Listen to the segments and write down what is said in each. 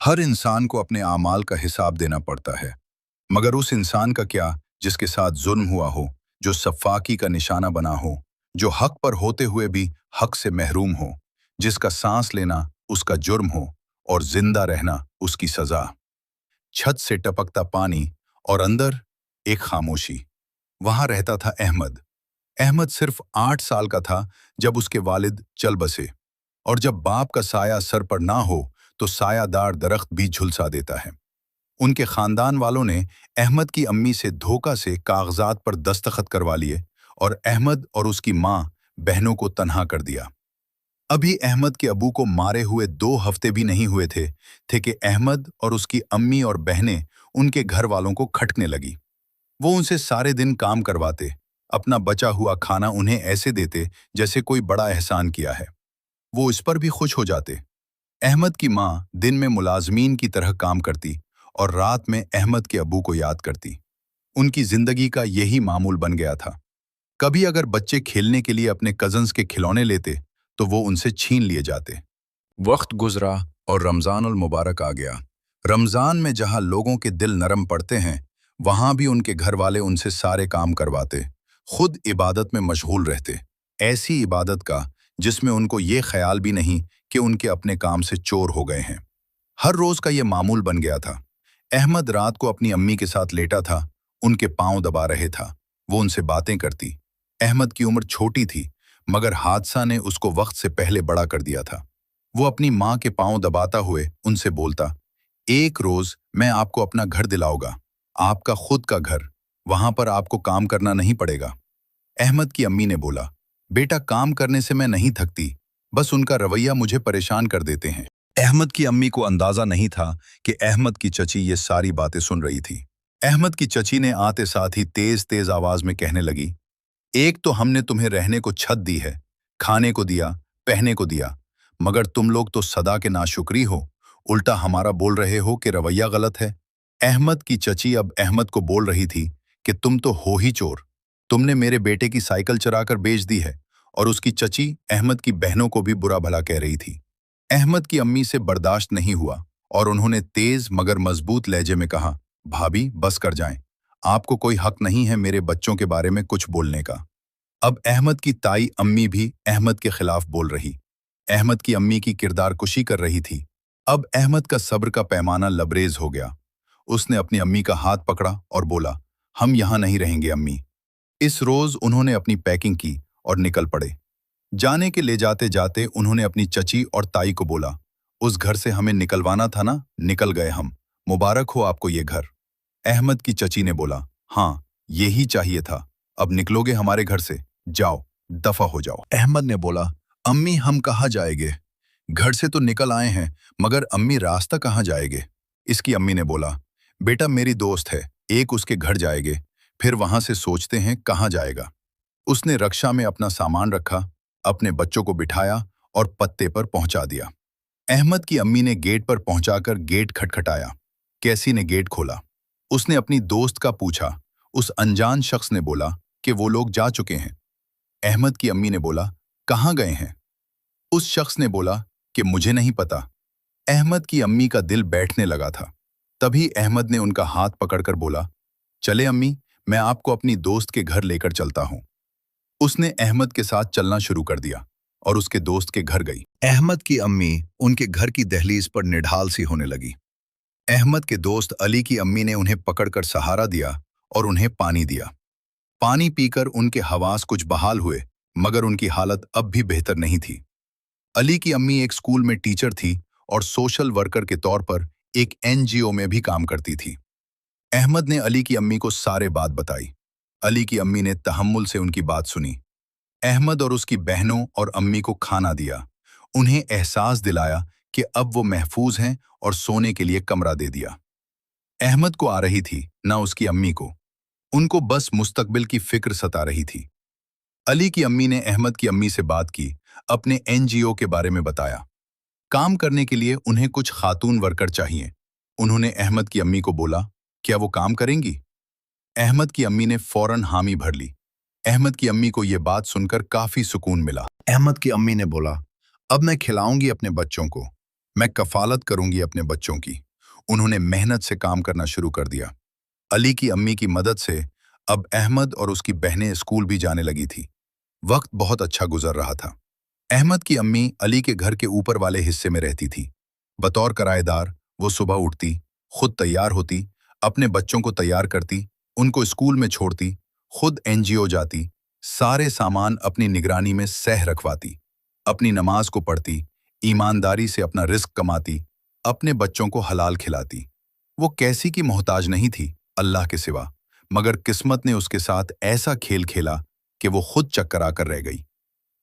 हर इंसान को अपने आमाल का हिसाब देना पड़ता है, मगर उस इंसान का क्या जिसके साथ जुल्म हुआ हो, जो सफ़ाकी का निशाना बना हो, जो हक पर होते हुए भी हक से महरूम हो, जिसका सांस लेना उसका जुर्म हो और जिंदा रहना उसकी सजा। छत से टपकता पानी और अंदर एक खामोशी। वहां रहता था अहमद। अहमद सिर्फ 8 साल का था जब उसके वालिद चल बसे, और जब बाप का साया सर पर ना हो तो सायादार दरख्त भी झुलसा देता है। उनके खानदान वालों ने अहमद की अम्मी से धोखा से कागजात पर दस्तखत करवा लिए और अहमद और उसकी माँ बहनों को तन्हा कर दिया। अभी अहमद के अबू को मारे हुए 2 हफ्ते भी नहीं हुए थे कि अहमद और उसकी अम्मी और बहनें उनके घर वालों को खटकने लगी। वो उनसे सारे दिन काम करवाते, अपना बचा हुआ खाना उन्हें ऐसे देते जैसे कोई बड़ा एहसान किया है। वो इस पर भी खुश हो जाते। अहमद की माँ दिन में मुलाजमीन की तरह काम करती और रात में अहमद के अबू को याद करती। उनकी जिंदगी का यही मामूल बन गया था। कभी अगर बच्चे खेलने के लिए अपने कजन्स के खिलौने लेते तो वो उनसे छीन लिए जाते। वक्त गुजरा और रमजानुल मुबारक आ गया। रमजान में जहां लोगों के दिल नरम पड़ते हैं, वहां भी उनके घर वाले उनसे सारे काम करवाते, खुद इबादत में मशगूल रहते। ऐसी इबादत का जिसमें उनको ये ख्याल भी नहीं कि उनके अपने काम से चोर हो गए हैं। हर रोज का ये मामूल बन गया था। अहमद रात को अपनी अम्मी के साथ लेटा था, उनके पांव दबा रहे था। वो उनसे बातें करती। अहमद की उम्र छोटी थी, मगर हादसा ने उसको वक्त से पहले बड़ा कर दिया था। वो अपनी माँ के पांव दबाता हुए उनसे बोलता, एक रोज मैं आपको अपना घर दिलाऊंगा, आपका खुद का घर, वहां पर आपको काम करना नहीं पड़ेगा। अहमद की अम्मी ने बोला, बेटा काम करने से मैं नहीं थकती, बस उनका रवैया मुझे परेशान कर देते हैं। अहमद की अम्मी को अंदाजा नहीं था कि अहमद की चची ये सारी बातें सुन रही थी। अहमद की चची ने आते साथ ही तेज तेज आवाज में कहने लगी, एक तो हमने तुम्हें रहने को छत दी है, खाने को दिया, पहने को दिया, मगर तुम लोग तो सदा के नाशुक्री हो, उल्टा हमारा बोल रहे हो कि रवैया गलत है। अहमद की चची अब अहमद को बोल रही थी कि तुम तो हो ही चोर, तुमने मेरे बेटे की साइकिल चराकर बेच दी है। और उसकी चची अहमद की बहनों को भी बुरा भला कह रही थी। अहमद की अम्मी से बर्दाश्त नहीं हुआ और उन्होंने तेज मगर मजबूत लहजे में कहा, भाभी बस कर जाएं, आपको कोई हक नहीं है मेरे बच्चों के बारे में कुछ बोलने का। अब अहमद की ताई अम्मी भी अहमद के खिलाफ बोल रही। अहमद की अम्मी की किरदार कुशी कर रही थी। अब अहमद का सब्र का पैमाना लबरेज हो गया। उसने अपनी अम्मी का हाथ पकड़ा और बोला, हम यहाँ नहीं रहेंगे अम्मी। इस रोज उन्होंने अपनी पैकिंग की और निकल पड़े। जाने के ले जाते जाते उन्होंने अपनी चची और ताई को बोला, उस घर से हमें निकलवाना था ना, निकल गए हम, मुबारक हो आपको ये घर। अहमद की चची ने बोला, हाँ यही चाहिए था, अब निकलोगे हमारे घर से, जाओ दफा हो जाओ। अहमद ने बोला, अम्मी हम कहाँ जाएंगे, घर से तो निकल आए हैं, मगर अम्मी रास्ता कहाँ जाएंगे। इसकी अम्मी ने बोला, बेटा मेरी दोस्त है, एक उसके घर जाएंगे, फिर वहां से सोचते हैं कहाँ जाएगा। उसने रक्षा में अपना सामान रखा, अपने बच्चों को बिठाया और पत्ते पर पहुंचा दिया। अहमद की अम्मी ने गेट पर पहुंचाकर गेट खटखटाया। कैसी ने गेट खोला। उसने अपनी दोस्त का पूछा। उस अनजान शख्स ने बोला कि वो लोग जा चुके हैं। अहमद की अम्मी ने बोला, कहाँ गए हैं। उस शख्स ने बोला कि मुझे नहीं पता। अहमद की अम्मी का दिल बैठने लगा था। तभी अहमद ने उनका हाथ पकड़कर बोला, चले अम्मी, मैं आपको अपनी दोस्त के घर लेकर चलता हूं। उसने अहमद के साथ चलना शुरू कर दिया और उसके दोस्त के घर गई। अहमद की अम्मी उनके घर की दहलीज पर निढाल सी होने लगी। अहमद के दोस्त अली की अम्मी ने उन्हें पकड़कर सहारा दिया और उन्हें पानी दिया। पानी पीकर उनके हवास कुछ बहाल हुए, मगर उनकी हालत अब भी बेहतर नहीं थी। अली की अम्मी एक स्कूल में टीचर थी और सोशल वर्कर के तौर पर एक एनजीओ में भी काम करती थी। अहमद ने अली की अम्मी को सारे बात बताई। अली की अम्मी ने तहम्मुल से उनकी बात सुनी। अहमद और उसकी बहनों और अम्मी को खाना दिया, उन्हें एहसास दिलाया कि अब वो महफूज हैं और सोने के लिए कमरा दे दिया। अहमद को आ रही थी, ना उसकी अम्मी को। उनको बस मुस्तकबिल की फिक्र सता रही थी। अली की अम्मी ने अहमद की अम्मी से बात की, अपने एनजीओ के बारे में बताया। काम करने के लिए उन्हें कुछ खातून वर्कर चाहिए। उन्होंने अहमद की अम्मी को बोला, क्या वो काम करेंगी। अहमद की अम्मी ने फौरन हामी भर ली। अहमद की अम्मी को यह बात सुनकर काफी सुकून मिला। अहमद की अम्मी ने बोला, अब मैं खिलाऊंगी अपने बच्चों को, मैं कफालत करूंगी अपने बच्चों की। उन्होंने मेहनत से काम करना शुरू कर दिया। अली की अम्मी की मदद से अब अहमद और उसकी बहनें स्कूल भी जाने लगी थी। वक्त बहुत अच्छा गुजर रहा था। अहमद की अम्मी अली के घर के ऊपर वाले हिस्से में रहती थी। बतौर किराएदार वो सुबह उठती, खुद तैयार होती, अपने बच्चों को तैयार करती, उनको स्कूल में छोड़ती, खुद एनजीओ जाती, सारे सामान अपनी निगरानी में सह रखवाती, अपनी नमाज को पढ़ती, ईमानदारी से अपना रिस्क कमाती, अपने बच्चों को हलाल खिलाती। वो कैसी की मोहताज नहीं थी अल्लाह के सिवा, मगर किस्मत ने उसके साथ ऐसा खेल खेला कि वो खुद चक्कर आकर रह गई।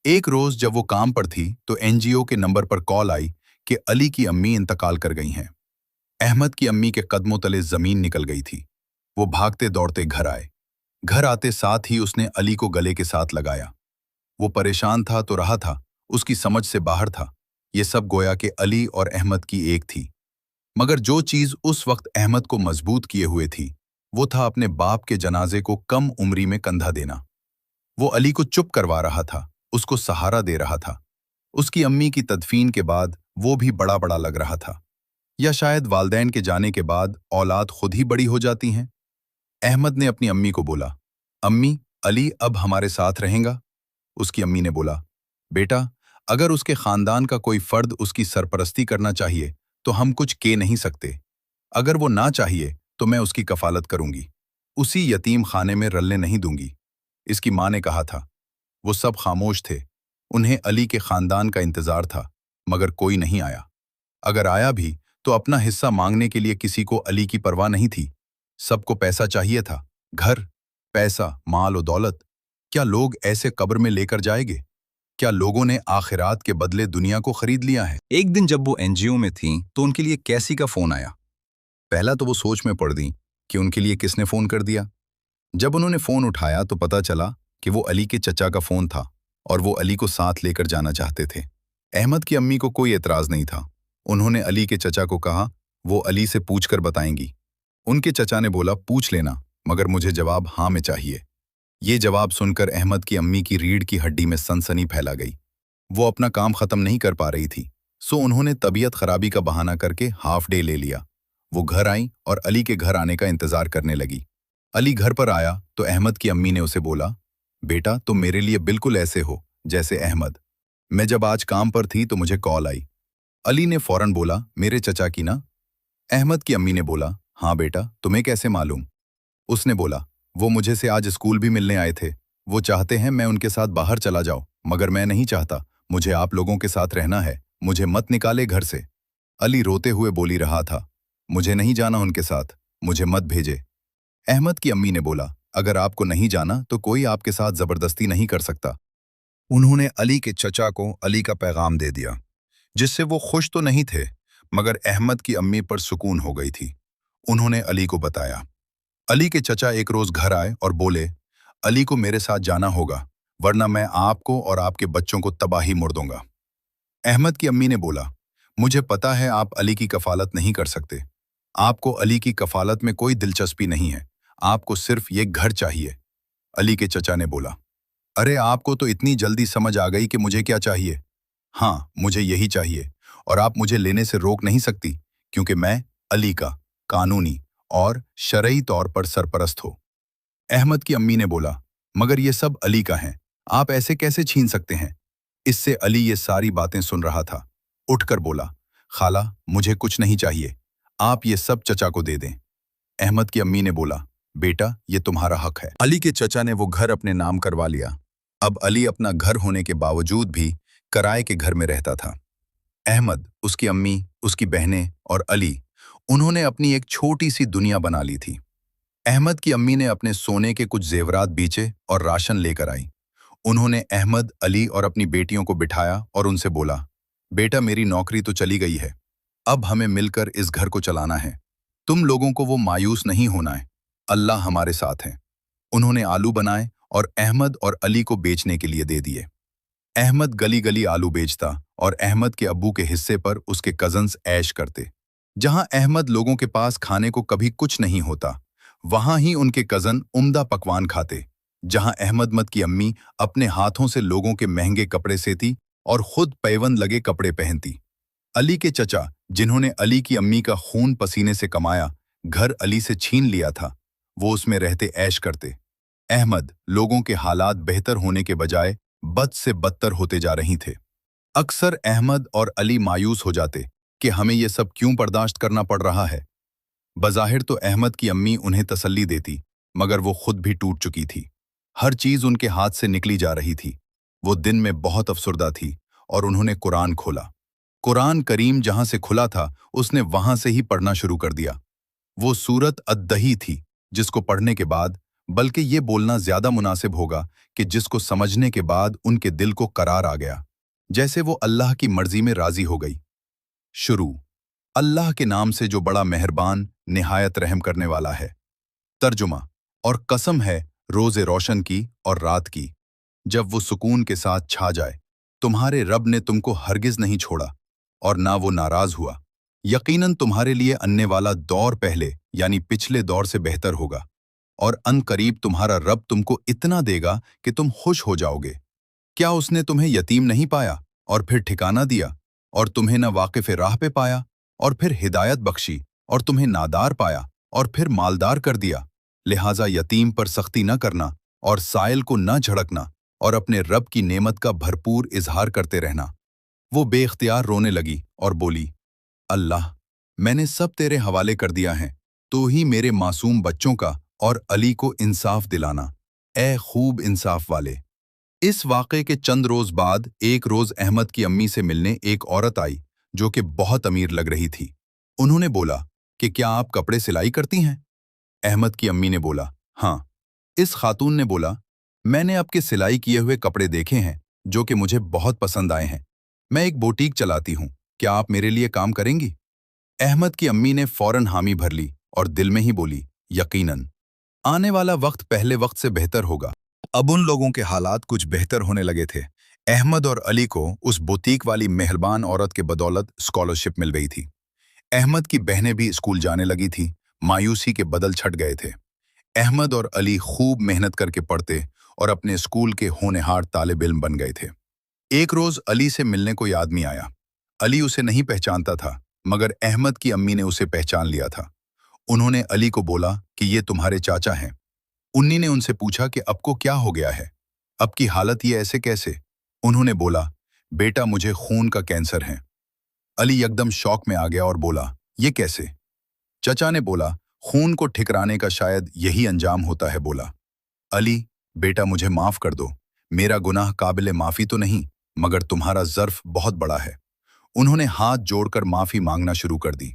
एक रोज जब वो काम पर थी तो एनजीओ के नंबर पर कॉल आई कि अली की अम्मी इंतकाल कर गई हैं। अहमद की अम्मी के कदमों तले जमीन निकल गई थी। वो भागते दौड़ते घर आए। घर आते साथ ही उसने अली को गले के साथ लगाया। वो परेशान था तो रहा था, उसकी समझ से बाहर था। ये सब गोया कि अली और अहमद की एक थी। मगर जो चीज उस वक्त अहमद को मजबूत किए हुए थी, वो था अपने बाप के जनाजे को कम उम्री में कंधा देना। वो अली को चुप करवा रहा था, उसको सहारा दे रहा था। उसकी अम्मी की तदफीन के बाद वो भी बड़ा बड़ा लग रहा था। या शायद वालदैन के जाने के बाद औलाद खुद ही बड़ी हो जाती हैं। अहमद ने अपनी अम्मी को बोला, अम्मी, अली अब हमारे साथ रहेगा? उसकी अम्मी ने बोला, बेटा, अगर उसके खानदान का कोई फर्द उसकी सरपरस्ती करना चाहिए तो हम कुछ कह नहीं सकते। अगर वो ना चाहिए तो मैं उसकी कफालत करूंगी। उसी यतीम खाने में रलने नहीं दूंगी। इसकी माँ ने कहा था। वो सब खामोश थे। उन्हें अली के खानदान का इंतजार था, मगर कोई नहीं आया। अगर आया भी तो अपना हिस्सा मांगने के लिए किसी को अली की परवाह नहीं थी। सबको पैसा चाहिए था, घर, पैसा, माल और दौलत। क्या लोग ऐसे कब्र में लेकर जाएंगे? क्या लोगों ने आखिरात के बदले दुनिया को खरीद लिया है? एक दिन जब वो एनजीओ में थीं तो उनके लिए कैसी का फोन आया। पहला तो वो सोच में पड़ दी कि उनके लिए किसने फोन कर दिया। जब उन्होंने फोन उठाया तो पता चला कि वो अली के चचा का फोन था और वो अली को साथ लेकर जाना चाहते थे। अहमद की अम्मी को कोई एतराज नहीं था। उन्होंने अली के चचा को कहा वो अली से पूछकर बताएंगी। उनके चचा ने बोला, पूछ लेना, मगर मुझे जवाब हाँ में चाहिए। ये जवाब सुनकर अहमद की अम्मी की रीढ़ की हड्डी में सनसनी फैला गई। वो अपना काम खत्म नहीं कर पा रही थी, सो उन्होंने तबीयत खराबी का बहाना करके हाफ डे ले लिया। वो घर आई और अली के घर आने का इंतजार करने लगी। अली घर पर आया तो अहमद की अम्मी ने उसे बोला, बेटा, तुम मेरे लिए बिल्कुल ऐसे हो जैसे अहमद। मैं जब आज काम पर थी तो मुझे कॉल आई। अली ने फौरन बोला, मेरे चचा की ना? अहमद की अम्मी ने बोला, हाँ बेटा, तुम्हें कैसे मालूम? उसने बोला, वो मुझे से आज स्कूल भी मिलने आए थे। वो चाहते हैं मैं उनके साथ बाहर चला जाऊं, मगर मैं नहीं चाहता। मुझे आप लोगों के साथ रहना है। मुझे मत निकाले घर से। अली रोते हुए बोली रहा था, मुझे नहीं जाना उनके साथ, मुझे मत भेजे। अहमद की अम्मी ने बोला, अगर आपको नहीं जाना तो कोई आपके साथ जबरदस्ती नहीं कर सकता। उन्होंने अली के चचा को अली का पैगाम दे दिया, जिससे वो खुश तो नहीं थे, मगर अहमद की अम्मी पर सुकून हो गई थी। उन्होंने अली को बताया। अली के चचा एक रोज घर आए और बोले, अली को मेरे साथ जाना होगा, वरना मैं आपको और आपके बच्चों को तबाही मोड़ दूंगा। अहमद की अम्मी ने बोला, मुझे पता है आप अली की कफालत नहीं कर सकते। आपको अली की कफालत में कोई दिलचस्पी नहीं है। आपको सिर्फ ये घर चाहिए। अली के चचा ने बोला, अरे आपको तो इतनी जल्दी समझ आ गई कि मुझे क्या चाहिए। हाँ, मुझे यही चाहिए और आप मुझे लेने से रोक नहीं सकती, क्योंकि मैं अली का कानूनी और शरई तौर पर सरपरस्त हो। अहमद की अम्मी ने बोला, मगर ये सब अली का है, आप ऐसे कैसे छीन सकते हैं? इससे अली ये सारी बातें सुन रहा था। उठकर बोला, खाला, मुझे कुछ नहीं चाहिए, आप ये सब चचा को दे दें। अहमद की अम्मी ने बोला, बेटा, ये तुम्हारा हक है। अली के चचा ने वो घर अपने नाम करवा लिया। अब अली अपना घर होने के बावजूद भी किराए के घर में रहता था। अहमद, उसकी अम्मी, उसकी बहनें और अली, उन्होंने अपनी एक छोटी सी दुनिया बना ली थी। अहमद की अम्मी ने अपने सोने के कुछ जेवरात बेचे और राशन लेकर आई। उन्होंने अहमद, अली और अपनी बेटियों को बिठाया और उनसे बोला, बेटा, मेरी नौकरी तो चली गई है, अब हमें मिलकर इस घर को चलाना है। तुम लोगों को वो मायूस नहीं होना है। अल्लाह हमारे साथ है। उन्होंने आलू बनाए और अहमद और अली को बेचने के लिए दे दिए। अहमद गली गली आलू बेचता और अहमद के अब्बू के हिस्से पर उसके कजन्स ऐश करते। जहां अहमद लोगों के पास खाने को कभी कुछ नहीं होता, वहां ही उनके कजन उम्दा पकवान खाते। जहां अहमद मत की अम्मी अपने हाथों से लोगों के महंगे कपड़े सेती और खुद पैबंद लगे कपड़े पहनती। अली के चचा, जिन्होंने अली की अम्मी का खून पसीने से कमाया, घर अली से छीन लिया था, वो उसमें रहते ऐश करते। अहमद, लोगों के हालात बेहतर होने के बजाय बद से बदतर होते जा रही थे। अक्सर अहमद और अली मायूस हो जाते कि हमें ये सब क्यों बर्दाश्त करना पड़ रहा है। बज़ाहिर तो अहमद की अम्मी उन्हें तसल्ली देती, मगर वो खुद भी टूट चुकी थी। हर चीज़ उनके हाथ से निकली जा रही थी। वो दिन में बहुत अफसुर्दा थी और उन्होंने कुरान खोला। कुरान करीम जहां से खुला था, उसने वहां से ही पढ़ना शुरू कर दिया। वो सूरत अद्दही थी, जिसको पढ़ने के बाद, बल्कि ये बोलना ज्यादा मुनासिब होगा कि जिसको समझने के बाद उनके दिल को करार आ गया, जैसे वो अल्लाह की मर्जी में राजी हो गई। शुरू। अल्लाह के नाम से जो बड़ा मेहरबान, निहायत रहम करने वाला है। तर्जुमा। और कसम है रोज़े रोशन की और रात की, जब वो सुकून के साथ छा जाए, तुम्हारे रब ने तुमको हरगिज नहीं छोड़ा और ना वो नाराज हुआ। यकीनन तुम्हारे लिए आने वाला दौर पहले यानी पिछले दौर से बेहतर होगा, और अनकरीब तुम्हारा रब तुमको इतना देगा कि तुम खुश हो जाओगे। क्या उसने तुम्हें यतीम नहीं पाया और फिर ठिकाना दिया, और तुम्हें न वाकिफ राह पे पाया और फिर हिदायत बख्शी, और तुम्हें नादार पाया और फिर मालदार कर दिया। लिहाजा यतीम पर सख्ती न करना और साइल को न झड़कना, और अपने रब की नेमत का भरपूर इजहार करते रहना। वो बेख्तियार रोने लगी और बोली, अल्लाह, मैंने सब तेरे हवाले कर दिया है, तो ही मेरे मासूम बच्चों का और अली को इंसाफ दिलाना, ए खूब इंसाफ वाले। इस वाक़े के चंद रोज बाद एक रोज अहमद की अम्मी से मिलने एक औरत आई, जो कि बहुत अमीर लग रही थी। उन्होंने बोला कि क्या आप कपड़े सिलाई करती हैं? अहमद की अम्मी ने बोला, हाँ। इस खातून ने बोला, मैंने आपके सिलाई किए हुए कपड़े देखे हैं, जो कि मुझे बहुत पसंद आए हैं। मैं एक बुटीक चलाती हूँ, क्या आप मेरे लिए काम करेंगी? अहमद की अम्मी ने फौरन हामी भर ली और दिल में ही बोली, यकीनन आने वाला वक्त पहले वक्त से बेहतर होगा। अब उन लोगों के हालात कुछ बेहतर होने लगे थे। अहमद और अली को उस बुटीक वाली मेहरबान औरत के बदौलत स्कॉलरशिप मिल गई थी। अहमद की बहनें भी स्कूल जाने लगी थी। मायूसी के बदल छट गए थे। अहमद और अली खूब मेहनत करके पढ़ते और अपने स्कूल के होनहार तालिब इल्म बन गए थे। एक रोज अली से मिलने कोई आदमी आया। अली उसे नहीं पहचानता था, मगर अहमद की अम्मी ने उसे पहचान लिया था। उन्होंने अली को बोला कि ये तुम्हारे चाचा हैं। उन्नी ने उनसे पूछा कि अब को क्या हो गया है, अब की हालत ये ऐसे कैसे? उन्होंने बोला, बेटा मुझे खून का कैंसर है। अली एकदम शौक में आ गया और बोला, ये कैसे? चचा ने बोला, खून को ठिकराने का शायद यही अंजाम होता है। बोला, अली बेटा मुझे माफ कर दो, मेरा गुनाह काबिल माफी तो नहीं, मगर तुम्हारा ज़र्फ बहुत बड़ा है। उन्होंने हाथ जोड़कर माफी मांगना शुरू कर दी।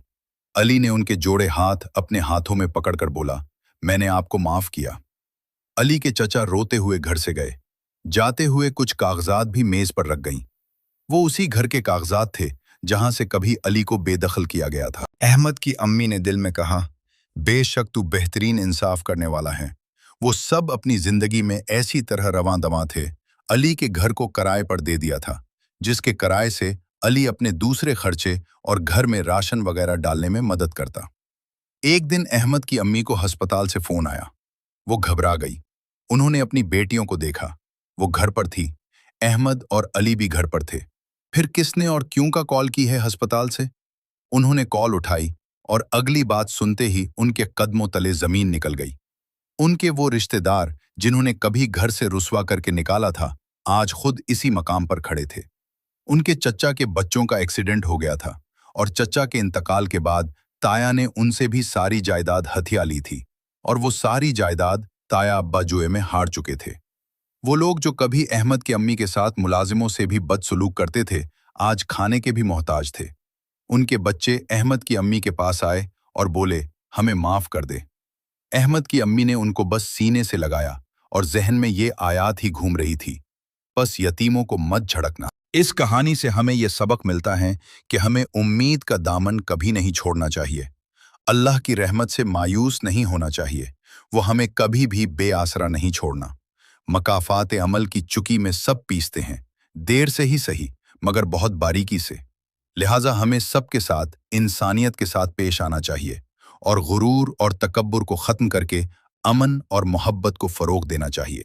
अली ने उनके जोड़े हाथ अपने हाथों में पकड़कर बोला, मैंने आपको माफ किया। अली के चचा रोते हुए घर से गए। जाते हुए कुछ कागजात भी मेज पर रख गईं। वो उसी घर के कागजात थे जहां से कभी अली को बेदखल किया गया था। अहमद की अम्मी ने दिल में कहा, बेशक तू बेहतरीन इंसाफ करने वाला है। वो सब अपनी जिंदगी में ऐसी तरह रवां दवां थे। अली के घर को किराए पर दे दिया था, जिसके किराए से अली अपने दूसरे खर्चे और घर में राशन वगैरह डालने में मदद करता। एक दिन अहमद की अम्मी को अस्पताल से फोन आया। वो घबरा गई। उन्होंने अपनी बेटियों को देखा, वो घर पर थी। अहमद और अली भी घर पर थे। फिर किसने और क्यों का कॉल की है अस्पताल से? उन्होंने कॉल उठाई और अगली बात सुनते ही उनके कदमों तले जमीन निकल गई। उनके वो रिश्तेदार जिन्होंने कभी घर से रुसवा करके निकाला था, आज खुद इसी मकाम पर खड़े थे। उनके चचा के बच्चों का एक्सीडेंट हो गया था और चचा के इंतकाल के बाद ताया ने उनसे भी सारी जायदाद हथिया ली थी, और वो सारी जायदाद ताया अब्बा जुए में हार चुके थे। वो लोग जो कभी अहमद की अम्मी के साथ मुलाजिमों से भी बदसलूक करते थे, आज खाने के भी मोहताज थे। उनके बच्चे अहमद की अम्मी के पास आए और बोले, हमें माफ कर दे। अहमद की अम्मी ने उनको बस सीने से लगाया और जहन में ये आयात ही घूम रही थी, बस यतीमों को मत झड़कना। इस कहानी से हमें यह सबक मिलता है कि हमें उम्मीद का दामन कभी नहीं छोड़ना चाहिए। अल्लाह की रहमत से मायूस नहीं होना चाहिए। वो हमें कभी भी बेआसरा नहीं छोड़ना। मकाफात अमल की चुकी में सब पीसते हैं, देर से ही सही मगर बहुत बारीकी से। लिहाजा हमें सबके साथ इंसानियत के साथ पेश आना चाहिए और गुरूर और तकब्बुर को ख़त्म करके अमन और मोहब्बत को फ़रोग़ देना चाहिए।